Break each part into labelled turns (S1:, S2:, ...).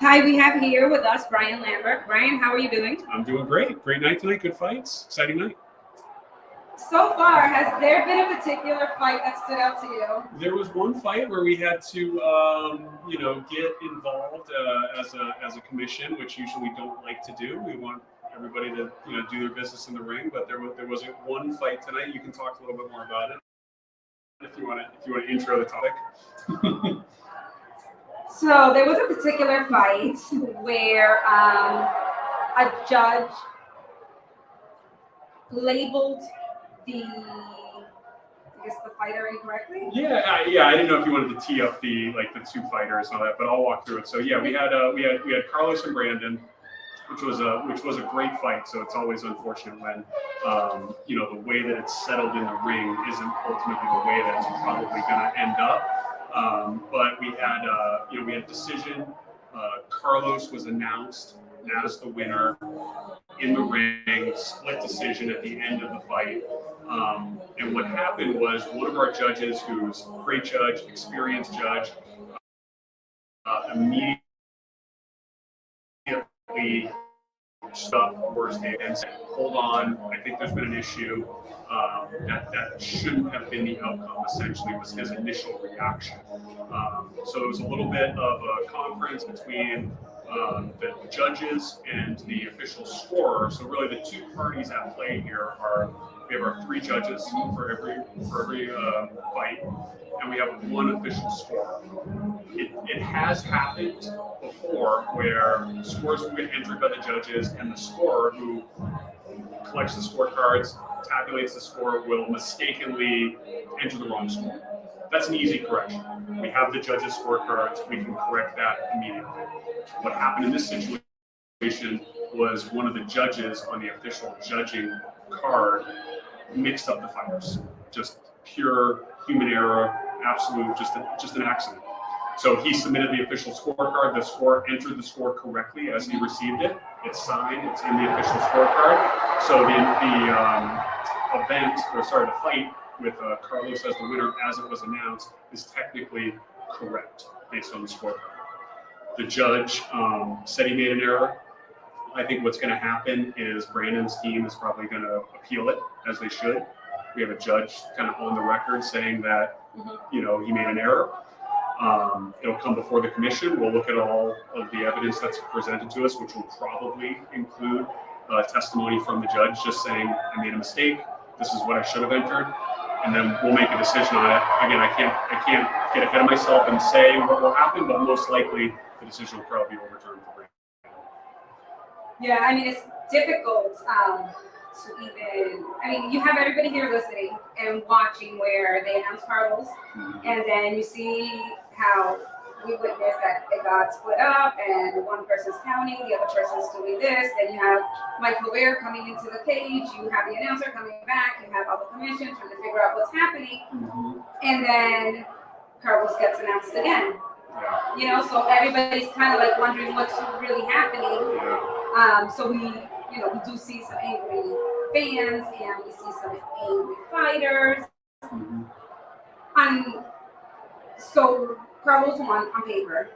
S1: Hi, we have here with us Brian Lambert. Brian, how are you doing?
S2: I'm doing great. Great night tonight. Good fights. Exciting night.
S1: So far, has there been a particular fight that stood out to you?
S2: There was one fight where we had to, get involved as a commission, which usually we don't like to do. We want everybody to, do their business in the ring. But there was one fight tonight. You can talk a little bit more about it if you want to intro the topic.
S1: So there was a particular fight where a judge labeled the fighter incorrectly.
S2: Yeah. I didn't know if you wanted to tee up the two fighters and all that, but I'll walk through it. So yeah, we had Carlos and Brandon, which was a great fight. So it's always unfortunate when the way that it's settled in the ring isn't ultimately the way that it's probably going to end up. But we had decision. Carlos was announced as the winner in the ring, split decision at the end of the fight. And what happened was one of our judges, who's a great judge, experienced judge, immediately stopped worst day and said, "Hold on, I think there's been an issue." That shouldn't have been the outcome, essentially, was his initial reaction. So it was a little bit of a conference between the judges and the official scorer. So really the two parties at play here are, we have our three judges for every fight, and we have one official scorer. It has happened before where scores will get entered by the judges, and the scorer, who collects the scorecards, tabulates the score, will mistakenly enter the wrong score. That's an easy correction. We have the judges' scorecards. We can correct that immediately. What happened in this situation was one of the judges on the official judging card mixed up the fighters. Just pure human error, absolute, just an accident. So he submitted the official scorecard. The score entered the score correctly as he received it. It's signed. It's in the official scorecard. So the fight with Carlos as the winner, as it was announced, is technically correct based on the scorecard. The judge said he made an error. I think what's going to happen is Brandon's team is probably going to appeal it, as they should. We have a judge kind of on the record saying that, he made an error. It'll come before the commission. We'll look at all of the evidence that's presented to us, which will probably include testimony from the judge just saying, I made a mistake. This is what I should have entered. And then we'll make a decision on it. Again, I can't get ahead of myself and say what will happen, but most likely the decision will probably be overturned for Brandon.
S1: Yeah, I mean, it's difficult to even, you have everybody here listening and watching where they announce Carlos, and then you see how we witnessed that it got split up and one person's counting, the other person's doing this, then you have Mike Lambert coming into the cage, you have the announcer coming back, you have all the commission trying to figure out what's happening, and then Carlos gets announced again.
S2: Yeah.
S1: So everybody's kind of like wondering what's really happening. So we do see some angry fans and we see some angry fighters. So Carlos won on paper.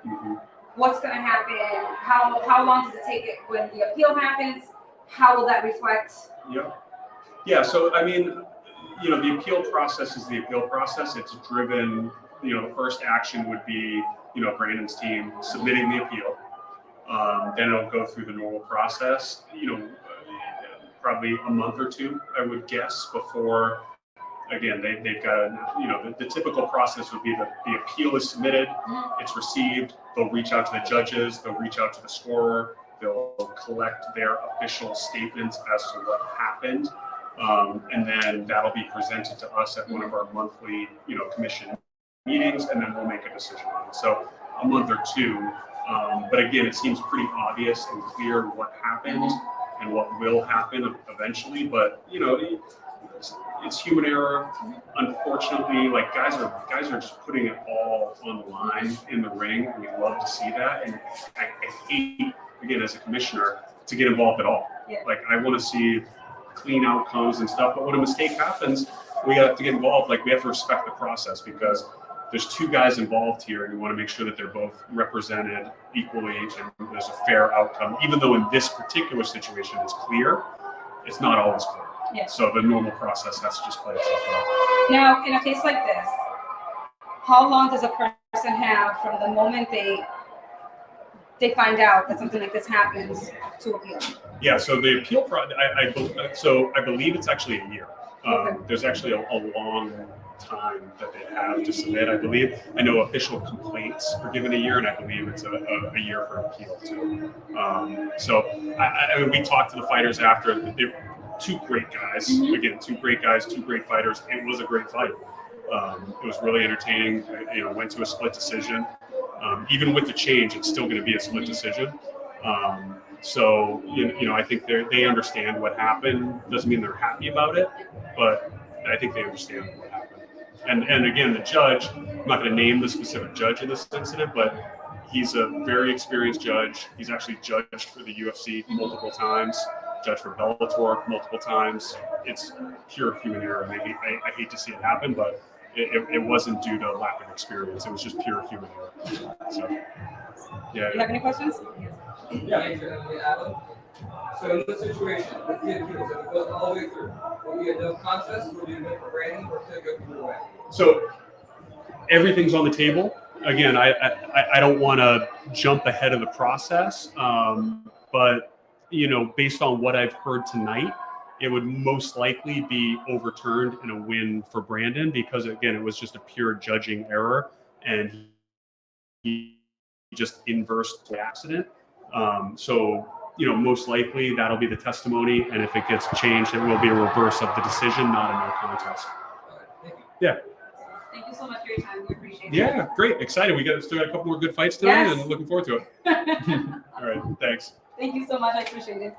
S1: What's going to happen? How long does it take it when the appeal happens? How will that reflect?
S2: Yeah. So the appeal process is the appeal process. It's driven. The first action would be Brandon's team submitting the appeal. Then it'll go through the normal process. Probably a month or two, I would guess, before. Again, they've got the typical process would be that the appeal is submitted, it's received, they'll reach out to the judges, they'll reach out to the scorer, they'll collect their official statements as to what happened, and then that'll be presented to us at one of our monthly, commission meetings, and then we'll make a decision on it. So a month or two, but again, it seems pretty obvious and clear what happened and what will happen eventually, but it's human error. Unfortunately, guys are just putting it all on the line in the ring, and we love to see that. And I hate, again, as a commissioner, to get involved at all. I want to see clean outcomes and stuff. But when a mistake happens, we have to get involved. Like we have to respect the process because there's two guys involved here, and we want to make sure that they're both represented equally and there's a fair outcome. Even though in this particular situation it's clear, it's not always clear.
S1: Yeah.
S2: So the normal process has to just play itself out.
S1: Now, in a case like this, how long does a person have from the moment they find out that something like this happens to appeal?
S2: Yeah, so the appeal process, I believe it's actually a year.
S1: Okay.
S2: There's actually a long time that they have to submit, I believe. I know official complaints are given a year, and I believe it's a year for appeal too. I mean, we talked to the fighters after. They're two great guys.
S1: Mm-hmm.
S2: Again, two great guys, two great fighters. It was a great fight. It was really entertaining. Went to a split decision. Even with the change, it's still going to be a split decision. I think they understand what happened. Doesn't mean they're happy about it, but I think they understand what happened. And again, the judge, I'm not going to name the specific judge in this incident, but he's a very experienced judge. He's actually judged for the UFC multiple times, judged for Bellator multiple times. It's pure human error, and I hate to see it happen, but it wasn't due to lack of experience. It was just pure human error. So, yeah.
S1: Do you have any questions?
S3: Yeah. So in this situation, with the appeals, if it goes all the way through, will be a no contest, will be a no for Brandon, or could it go either way?
S2: So everything's on the table. Again, I don't want to jump ahead of the process, but based on what I've heard tonight, it would most likely be overturned and a win for Brandon because, again, it was just a pure judging error and he just inversed the accident. Most likely that'll be the testimony, and if it gets changed, it will be a reverse of the decision, not a no contest.
S3: Thank you.
S2: Yeah.
S1: Thank you so much for your time. We appreciate it.
S2: Yeah, great. Excited. We still got a couple more good fights tonight,
S1: Yes.
S2: and looking forward to it. All right. Thanks.
S1: Thank you so much. I appreciate it.